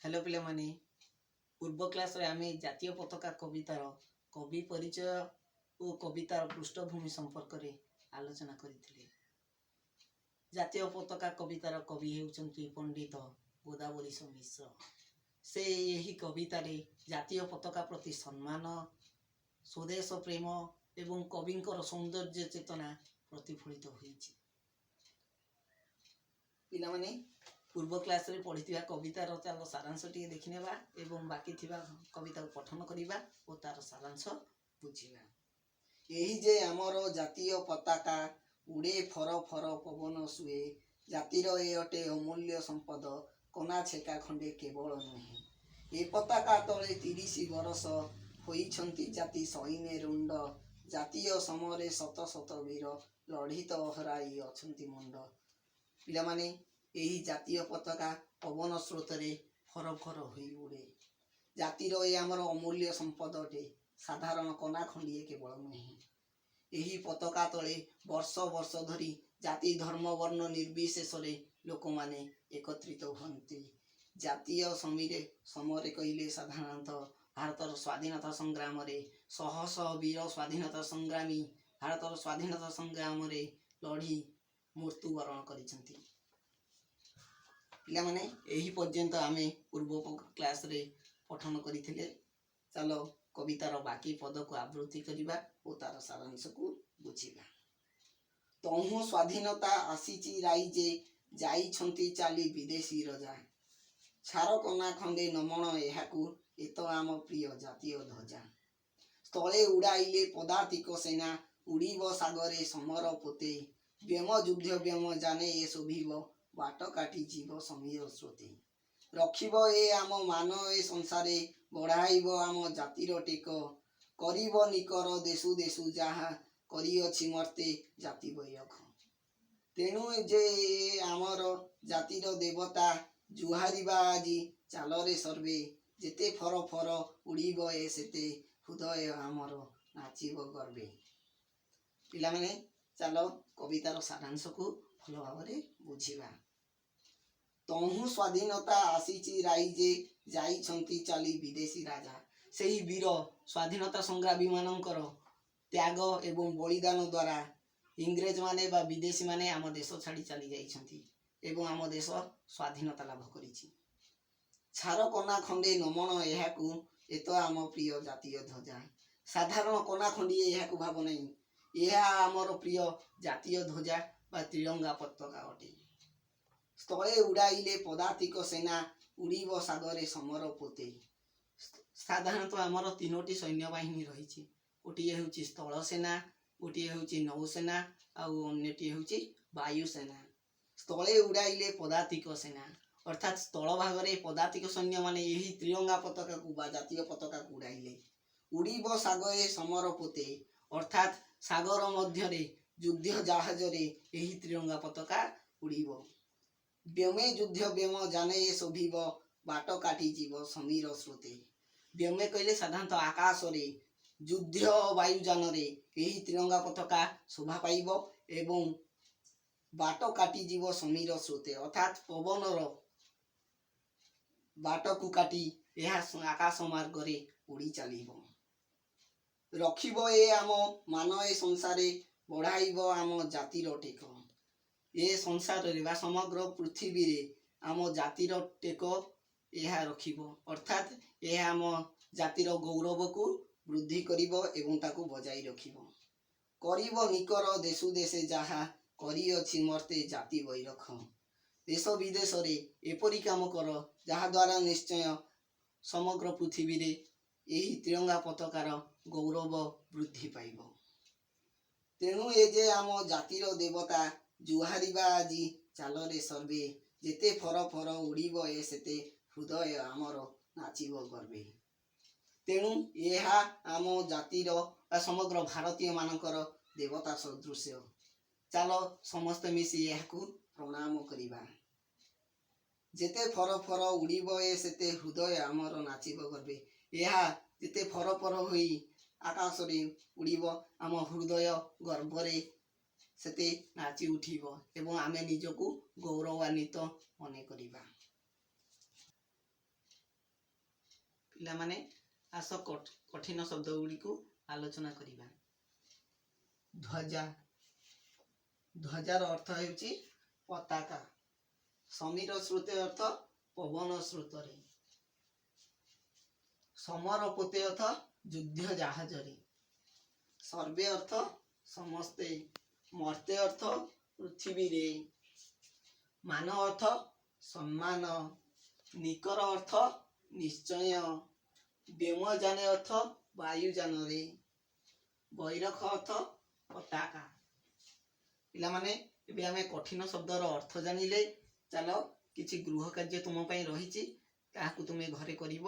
Hello पिला माने पूर्व क्लास रे आमे जातीय पताका कवितार कवि परिचय और कवितार पृष्ठभूमि संपर्क रे आलोचना करिथिले। जातीय पताका कवितार कवि हेउचंती पंडित गोदावरी मिश्र। से यही कवितारे जातीय पताका प्रति सम्मान, स्वदेश प्रेम एवं कविंकर सौंदर्य चेतना प्रतिफलित होईछि। पिला माने पूर्व क्लास रे पढ़ी कवितार चलो सारांश टी देखने एवं बाकी थिबा कविता पठन करिबा और तार सारांश बुझिबा। यही जे आमर जातीय पताका उड़े फर फर पवन सुए, जातिर ए अटे अमूल्य संपद, कना छेका खंडे केवल नुहे। ए पताका तले 30 बरस होइछंती जाति सैन्य रुंड, जातीय समरे शत शत वीर लढ़ित हराई अछंती मुंड। पिला माने यही जातीय पताका पवन स्रोत रे फर फर होई उड़े। जातिर ए आमर अमूल्य संपद अटे, साधारण कना खंडिए केवल नुहे। यही पताका तले वर्ष वर्ष धरी जाति धर्म वर्ण निर्विशेष लोक माने एकत्रित हुअन्ति। जातीय समीरे समरे कहिले साधारणतः भारतर स्वाधीनता संग्राम रे शह शह वीर स्वाधीनता संग्रामी भारतर स्वाधीनता संग्राम रे लढ़ी मृत्युवरण करिसंति। पिला माने एही पर्यंत आमे पूर्व क्लास रे पठन करिथिले। चलो कवितार बाकी पद को आवृत्ति करिबा और तार सारांश को बुझिबा। तहु स्वाधीनता आसीची राइजे, जाइछंती चाली विदेशी रजा, छार कना खंडे नमण एहाकू एत आम प्रिय जातीय ध्वजा। स्थले उड़ाइले पदातिक सेना, उड़ीब सागरे समर पोते, व्यम युद्ध व्यम जाने ए शोभिब, बाट काटी जीव समीर स्रोते। रखिब ए आम मान ए संसारे, बढ़ाइब आम जातिर टेक, करिब निकर देशु देशु जाहा, करिअछि मर्ते जाति बैरख। तेणु जे आमर जातिर देवता, जुहारिबा आजी चालरे सर्वे, जेते फर फर उड़ीब ए सेते, हृदय आमर नाचिब गर्वे। पिला माने चलो कवितार सारांश को भल भाव बुझिबा। तहु स्वाधीनता आसीची राइजे, जाइछंती चाली विदेशी राजा। सेही वीर स्वाधीनता संग्रामी मानकर त्याग एवं बलिदान द्वारा इंग्रेज माने बा विदेशी माने आम देश छाड़ी चली जाइछंती एवं आम देश स्वाधीनता लाभ करिछि। छार कना खंडे नमण एहाकू एत आम प्रिय जातीय ध्वजा। साधारण कना खंडी एहाकू भाव नहीं, यह आमर प्रिय जातीय ध्वजा बा त्रिरंगा पताका अटे। स्थले उड़ाइले पदातिक सेना, उड़ीब सागरे समर पोते। साधारणतः आमर तीनोटी सैन्य बाहिनी रही। गोटे हूँ स्थल सेना, गोटे हूँ नौसेना आउ अन्यटी हूँ वायुसेना। स्थले उड़ाइले पदातिक सेना अर्थात स्थल भागरे पदातिक सैन्य माने यही त्रिरंगा पताका को बा जातीय पताका को उड़ाइले। उड़ीब सागरे समर पोते अर्थात सागर मध्यरे युद्ध जहाज रे यही त्रिरंगा पताका उड़ीब। व्यमे युद्ध व्यम जाने ए शोभिब, बाट काटी जीव समीर स्रोते। व्यमे कहले साधारणतः आकाश रे युद्ध वायुजान रे यही त्रिरंगा पताका शोभा पाइब एवं बाट काटी जीव समीर स्रोते अर्थात पवनर बाट को काटी यह आकाश मार्ग रे उड़ी चलिब। रखिब ए आम मान ए संसारे, बढ़ाइब आम जातिर टेक। ए संसार रे बा समग्र पृथ्वी रे आम जातिर टेक यह रखिब अर्थात यह आम जातिर गौरव को वृद्धि करिब एवं ताकू बजाई रखिब। करिब निकर देशु देशे जाहा, करिअछि मर्ते जाति बैरख। देश विदेश रे एपरि काम कर जहा द्वारा निश्चय समग्र पृथ्वी रे यही त्रिरंगा पताकार गौरव वृद्धि पाइब। तेणु ए जे आम जातिर देवता, जुहारिबा आजी चालरे सर्वे, जेते फर फर उड़ीब ए सेते, हृदय आमर नाचिब गर्वे। तेणु यह आम जातिर समग्र भारतीय मानकर देवता सदृश्य। चलो समस्ते मिसी यह प्रणाम करिबा। जेते फर फर उड़ीब ए सेते, हृदय आमर नाचिब गर्वे। यह जेते फर फर होई आकाश रे उड़ीब, आम हृदय गर्वरे सेते नाची उठिब एवं आमे निजको गौरवान्वित मने करिबा। ପିଲାମାନେ ଆସ କଠିନ ଶବ୍ଦ ଗୁଡ଼ିକୁ ଆଲୋଚନା କରିବା। ଧ୍ୱଜା, ଧ୍ୱଜାର ଅର୍ଥ ହେଉଛି ପତାକା। ସମୀର ସ୍ରୋତେ ଅର୍ଥ ପବନ ସ୍ରୋତରେ। ସମର ପୋତେ ଅର୍ଥ ଯୁଦ୍ଧ ଜାହାଜରେ। ସର୍ବେ ଅର୍ଥ ସମସ୍ତେ। ମର୍ତ୍ତେ ଅର୍ଥ ପୃଥିବୀରେ। ମାନ ଅର୍ଥ ସମ୍ମାନ। ନିକର ଅର୍ଥ ନିଶ୍ଚୟ। ବ୍ୟୋମଯାନ ଅର୍ଥ ବାୟୁଯାନରେ। ବୈରଖ ଅର୍ଥ ପତାକା। ପିଲାମାନେ ଏବେ ଆମେ କଠିନ ଶବ୍ଦର ଅର୍ଥ ଜାଣିଲେ। ଚାଲ କିଛି ଗୃହ କାର୍ଯ୍ୟ ତୁମ ପାଇଁ ରହିଛି, ତାହାକୁ ତୁମେ ଘରେ କରିବ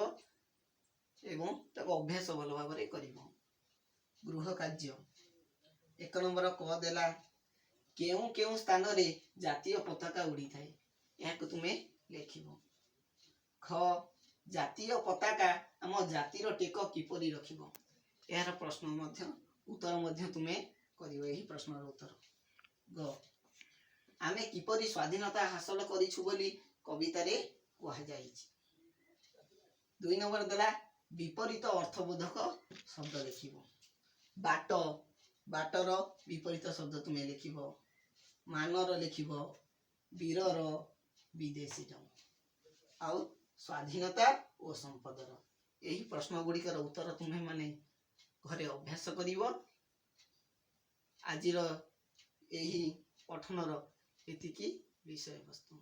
ଏବଂ ତାକୁ ଅଭ୍ୟାସ ଭଲ ଭାବରେ କରିବ। ଗୃହ କାର୍ଯ୍ୟ 1 ନମ୍ବର କ ଦେଲା, କେଉଁ କେଉଁ ସ୍ଥାନରେ ଜାତୀୟ ପତାକା ଉଡ଼ିଥାଏ, ଏହାକୁ ତୁମେ ଲେଖିବ। ଖ, ଜାତୀୟ ପତାକା ଆମ ଜାତିର ଟେକ କିପରି ରଖିବ, ଏହାର ପ୍ରଶ୍ନ ମଧ୍ୟ ଉତ୍ତର ମଧ୍ୟ ତୁମେ କରିବ ଏହି ପ୍ରଶ୍ନର ଉତ୍ତର। ଗ, ଆମେ କିପରି ସ୍ୱାଧୀନତା ହାସଲ କରିଛୁ ବୋଲି କବିତାରେ କୁହାଯାଇଛି। 2 ନମ୍ବର ଦେଲା, ବିପରୀତ ଅର୍ଥବୋଧକ ଶବ୍ଦ ଲେଖିବ। ବାଟ, ବାଟର ବିପରୀତ ଶବ୍ଦ ତୁମେ ଲେଖିବ। ମାନର ଲେଖିବ, ବୀରର, ବିଦେଶୀର। ଆଉ ସ୍ୱାଧୀନତା ଓ ସମ୍ପଦର। ଏହି ପ୍ରଶ୍ନ ଗୁଡ଼ିକର ଉତ୍ତର ତୁମେ ମାନେ ଘରେ ଅଭ୍ୟାସ କରିବ। ଆଜିର ଏହି ପଠନର ଏତିକି ବିଷୟବସ୍ତୁ।